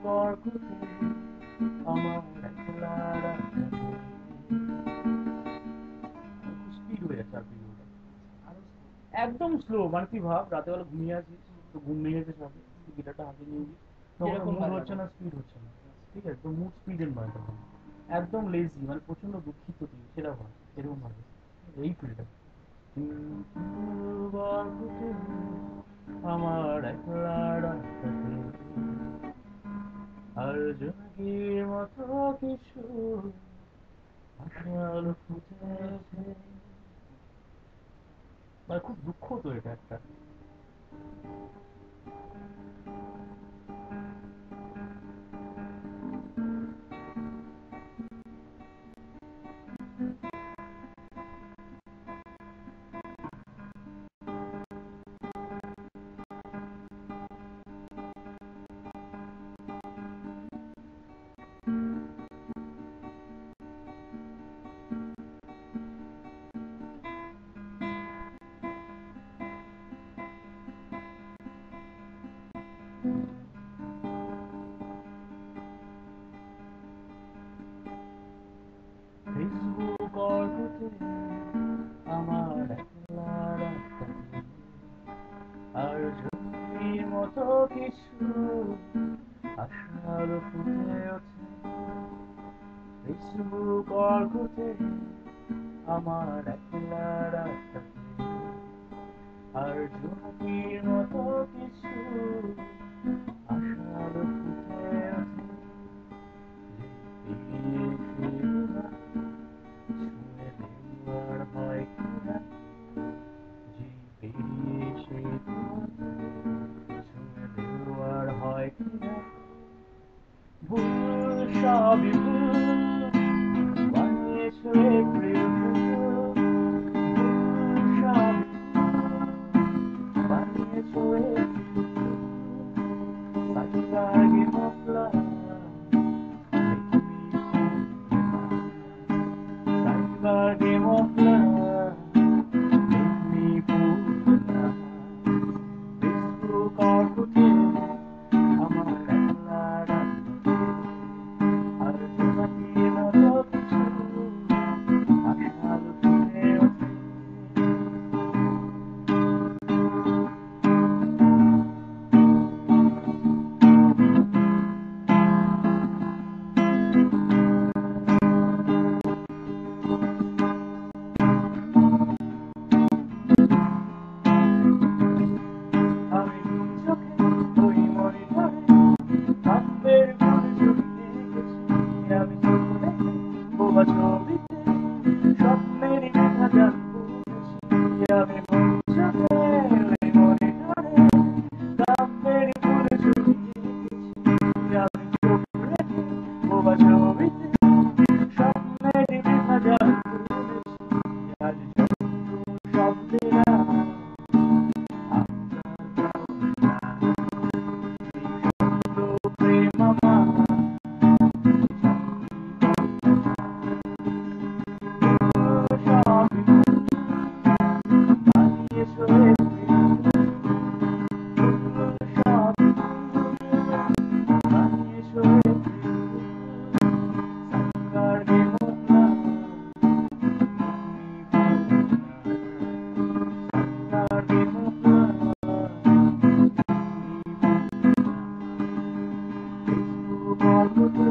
বরকতে আমার একলা রাস্তা স্পিড হয়ে যাচ্ছে আর ভিডিওটা একদম স্লো। মানে তুই ভাব রাতে বেলা ঘুমিয়ে আছিস, তো ঘুম ভেঙে গেছে সবে, তুই গিটারটা হাতে নিয়ে নিস, তখন মুড হচ্ছে না, স্পিড হচ্ছে না, ঠিক আছে, তো মুড স্পিডের নয় তখন, একদম লেজি, মানে প্রচন্ড দুঃখিত তুই, সেটা হয় এরকম ভাবে এই ফিলটা। আমার একলা রাস্তাতে আর জোনাকির মতো কিছু আশার ফুটেছে। মানে খুব দুঃখ তো এটা একটা। ফেসবুক অর্কুটে আমার একলা রাস্তাতে আর জমির মতো কিছু আশার ফুটে ওঠে। ফেসবুক অর্কুটে আমার একলা রাস্তাতে আর জমির মতো কিছু আশার ফুটে ওঠে। ছুঁয়ে দেওয়ার হয় কিনা, যে পেরিয়ে সে ছুঁয়ে দেওয়ার হয় কিনা, ভুল সবই ভুল বানিয়েছো এপ্রিল ফুল, ভুল সবই বানিয়েছো এপ্রিল ফুল, সাইবাগে মশলা Game of love, make me fool tonight. Facebook অর্কুটে আমার একলা রাস্তাতে আর জোনাকির মতো কিছু আশার ফুটে ওঠে। আমি দুই চোখে ওই মনিটরে কাব্যের গুণ জড়িয়ে গেছি। আমি চোখ দেখে বোবা ছবিতে স্বপ্নের কথা জানবো বেশি। আমি দুই চোখে ওই মনিটরে কাব্যের গুণ জড়িয়ে গেছি। আমি চোখ রেখে বোবা ছবিতে স্বপ্নের কথা জানবো বেশি। আজ যত শব্দেরা প্রেম আমার সবই বানিয়েছো এপ্রিল, সবই বানিয়েছো April, cyber game of love, cyber game of love, Facebook অর্কুটে